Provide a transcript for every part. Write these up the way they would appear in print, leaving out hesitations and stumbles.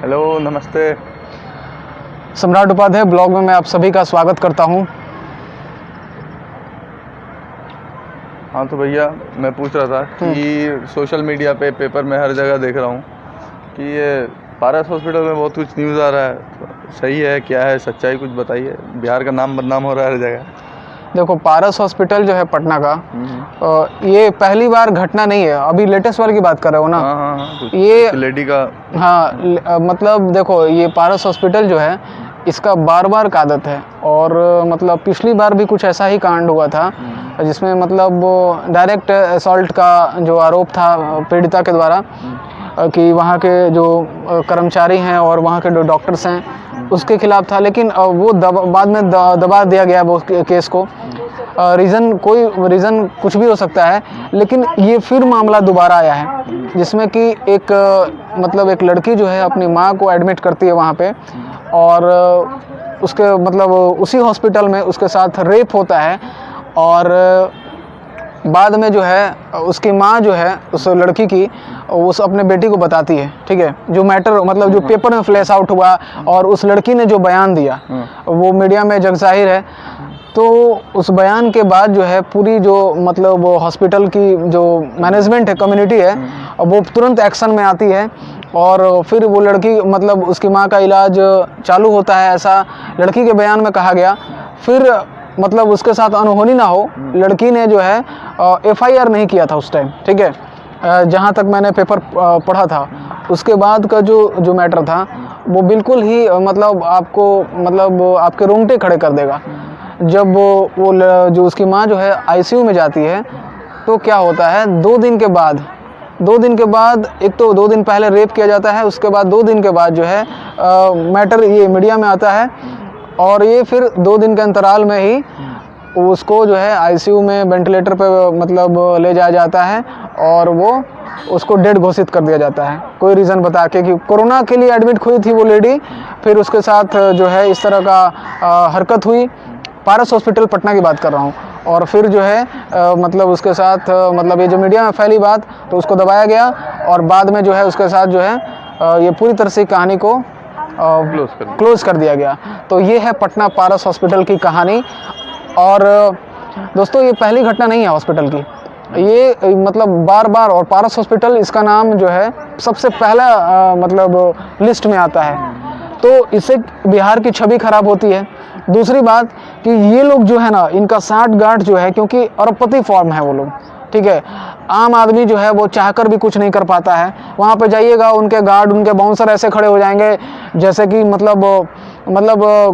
Hello, नमस्ते। सम्राट Upadhyay blog में मैं आप सभी का स्वागत करता हूं। हाँ तो भैया, मैं पूछ रहा था कि सोशल मीडिया पे, पेपर में हर जगह देख रहा हूँ कि ये पारस हॉस्पिटल में बहुत कुछ न्यूज़ आ रहा है। तो सही है, क्या है सच्चाई, कुछ बताइए। बिहार का नाम बदनाम हो रहा है हर जगह। देखो, पारस हॉस्पिटल जो है पटना का, ये पहली बार घटना नहीं है। अभी लेटेस्ट वाले की बात कर रहे हो ना? हाँ, ये लेडी का। हाँ, मतलब देखो, ये पारस हॉस्पिटल जो है इसका बार बार का आदत है। और मतलब पिछली बार भी कुछ ऐसा ही कांड हुआ था जिसमें मतलब डायरेक्ट असॉल्ट का जो आरोप था पीड़िता के द्वारा कि वहाँ के जो कर्मचारी हैं और वहाँ के जो डॉक्टर्स हैं उसके खिलाफ था। लेकिन वो बाद में दबा दिया गया वो केस को। कोई रीज़न कुछ भी हो सकता है, लेकिन ये फिर मामला दोबारा आया है जिसमें कि एक लड़की जो है अपनी माँ को एडमिट करती है वहाँ पे, और उसके मतलब उसी हॉस्पिटल में उसके साथ रेप होता है। और बाद में जो है उसकी माँ जो है उस लड़की की उस अपने बेटी को बताती है, ठीक है, जो मैटर मतलब जो पेपर में फ्लैश आउट हुआ और उस लड़की ने जो बयान दिया वो मीडिया में जगजाहिर है। तो उस बयान के बाद जो है पूरी जो मतलब हॉस्पिटल की जो मैनेजमेंट है, कम्युनिटी है, वो तुरंत एक्शन में आती है। और फिर वो लड़की मतलब उसकी माँ का इलाज चालू होता है, ऐसा लड़की के बयान में कहा गया। फिर मतलब उसके साथ अनहोनी ना हो, लड़की ने जो है FIR नहीं किया था उस टाइम, ठीक है। जहाँ तक मैंने पेपर पढ़ा था, उसके बाद का जो मैटर था वो बिल्कुल ही मतलब आपके रोंगटे खड़े कर देगा। जब वो जो उसकी माँ जो है ICU में जाती है तो क्या होता है, 2 दिन के बाद एक तो 2 दिन पहले रेप किया जाता है, उसके बाद 2 दिन के बाद जो है मैटर ये मीडिया में आता है। और ये फिर 2 दिन के अंतराल में ही उसको जो है ICU में वेंटिलेटर पे मतलब ले जाया जाता है और वो उसको डेड घोषित कर दिया जाता है, कोई रीज़न बता के कि कोरोना के लिए एडमिट हुई थी वो लेडी। फिर उसके साथ जो है इस तरह का हरकत हुई। पारस हॉस्पिटल पटना की बात कर रहा हूँ। और फिर जो है मतलब उसके साथ मतलब ये जो मीडिया में फैली बात, तो उसको दबाया गया और बाद में जो है उसके साथ जो है ये पूरी तरह से कहानी को क्लोज कर दिया गया। तो ये है पटना पारस हॉस्पिटल की कहानी। और दोस्तों, ये पहली घटना नहीं है हॉस्पिटल की, ये मतलब बार बार, और पारस हॉस्पिटल इसका नाम जो है सबसे पहला मतलब लिस्ट में आता है। तो इससे बिहार की छवि खराब होती है। दूसरी बात कि ये लोग जो है ना, इनका साठ गांठ जो है, क्योंकि अरबपति फॉर्म है वो लोग, ठीक है। आम आदमी जो है वो चाहकर भी कुछ नहीं कर पाता है। वहाँ पे जाइएगा, उनके गार्ड, उनके बाउंसर ऐसे खड़े हो जाएंगे जैसे कि मतलब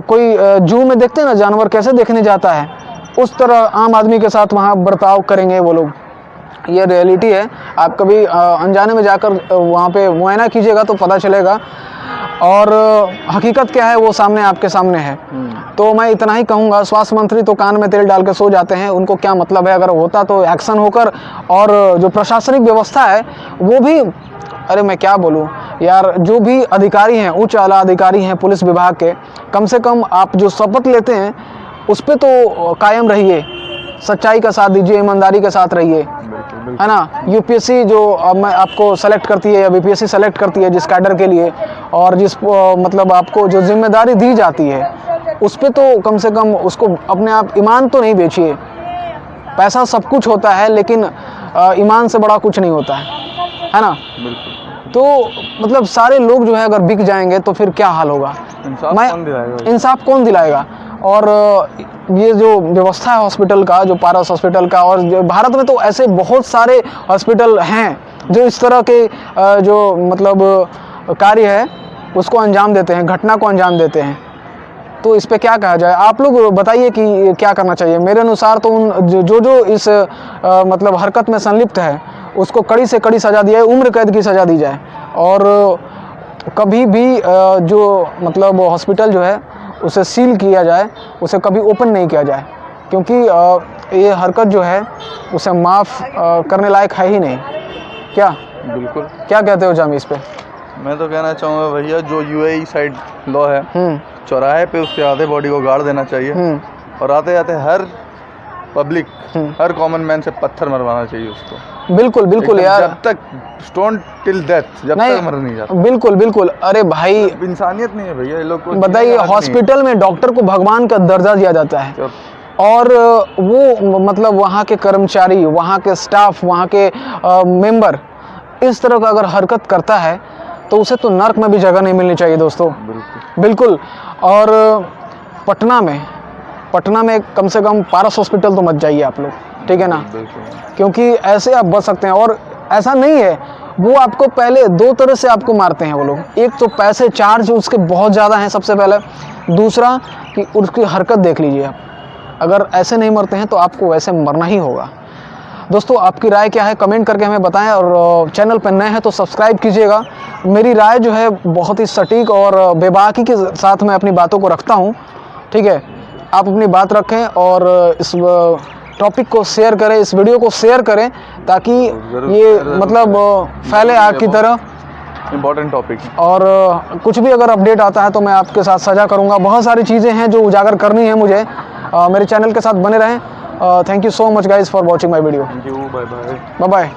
कोई जू में देखते हैं ना जानवर कैसे देखने जाता है, उस तरह आम आदमी के साथ वहाँ बर्ताव करेंगे वो लोग। ये रियलिटी है। आप कभी अनजाने में जाकर वहाँ पे मुआयना कीजिएगा तो पता चलेगा, और हकीकत क्या है वो आपके सामने है। तो मैं इतना ही कहूँगा, स्वास्थ्य मंत्री तो कान में तेल डाल के सो जाते हैं, उनको क्या मतलब है, अगर होता तो एक्शन होकर। और जो प्रशासनिक व्यवस्था है वो भी, अरे मैं क्या बोलूँ यार, जो भी अधिकारी हैं, उच्च आला अधिकारी हैं पुलिस विभाग के, कम से कम आप जो शपथ लेते हैं उस पर तो कायम रहिए, सच्चाई का साथ दीजिए, ईमानदारी के साथ रहिए, है ना। UPSC जो आपको सेलेक्ट करती है या BPSC सेलेक्ट करती है जिस कैडर के लिए, और जिस मतलब आपको जो जिम्मेदारी दी जाती है उस पर तो कम से कम उसको अपने आप ईमान तो नहीं बेचिए। पैसा सब कुछ होता है, लेकिन ईमान से बड़ा कुछ नहीं होता है ना। तो मतलब सारे लोग जो है अगर बिक जाएंगे तो फिर क्या हाल होगा, इंसाफ कौन दिलाएगा। और ये जो व्यवस्था है हॉस्पिटल का, जो पारस हॉस्पिटल का, और जो भारत में तो ऐसे बहुत सारे हॉस्पिटल हैं जो इस तरह के जो मतलब कार्य है उसको अंजाम देते हैं, घटना को अंजाम देते हैं। तो इस पे क्या कहा जाए, आप लोग बताइए कि क्या करना चाहिए। मेरे अनुसार तो उन जो इस मतलब हरकत में संलिप्त है उसको कड़ी से कड़ी सज़ा दी जाए, उम्र कैद की सज़ा दी जाए। और कभी भी जो मतलब हॉस्पिटल जो है उसे सील किया जाए, उसे कभी ओपन नहीं किया जाए, क्योंकि ये हरकत जो है उसे माफ़ करने लायक है ही नहीं। क्या बिल्कुल, क्या कहते हो जामी इस पे? मैं तो कहना चाहूँगा भैया, जो UAE साइड लॉ है, चौराहे पे उसके आधे बॉडी को गाड़ देना चाहिए, और आते आते हर पब्लिक, हर कॉमन मैन से पत्थर मरवाना चाहिए उसको। बिल्कुल बिल्कुल एकदम, यार, जब तक स्टोन टिल डेथ, जब तक मर नहीं जाता। बिल्कुल बिल्कुल। अरे भाई, इंसानियत नहीं है भैया ये लोग को। बताइए, हॉस्पिटल में डॉक्टर को भगवान का दर्जा दिया जाता है, और वो मतलब वहाँ के कर्मचारी, वहाँ के स्टाफ, वहाँ के मेंबर इस तरह का अगर हरकत करता है तो उसे तो नर्क में भी जगह नहीं मिलनी चाहिए दोस्तों। बिल्कुल। और पटना में कम से कम पारस हॉस्पिटल तो मत जाइए आप लोग, ठीक है ना, क्योंकि ऐसे आप बच सकते हैं। और ऐसा नहीं है, वो आपको पहले दो तरह से आपको मारते हैं वो लोग। एक तो पैसे चार्ज उसके बहुत ज़्यादा हैं सबसे पहले, दूसरा कि उसकी हरकत देख लीजिए आप, अगर ऐसे नहीं मरते हैं तो आपको वैसे मरना ही होगा। दोस्तों, आपकी राय क्या है कमेंट करके हमें बताएं, और चैनल पर नए हैं तो सब्सक्राइब कीजिएगा। मेरी राय जो है बहुत ही सटीक और बेबाकी के साथ मैं अपनी बातों को रखता हूं, ठीक है। आप अपनी बात रखें और इस टॉपिक को शेयर करें, इस वीडियो को शेयर करें, ताकि ये मतलब फैले आग की तरह। Important topic. और कुछ भी अगर अपडेट आता है तो मैं आपके साथ साझा करूंगा। बहुत सारी चीज़ें हैं जो उजागर करनी है मुझे। मेरे चैनल के साथ बने रहें। Thank you so much guys for watching my video. Thank you, bye bye. Bye bye.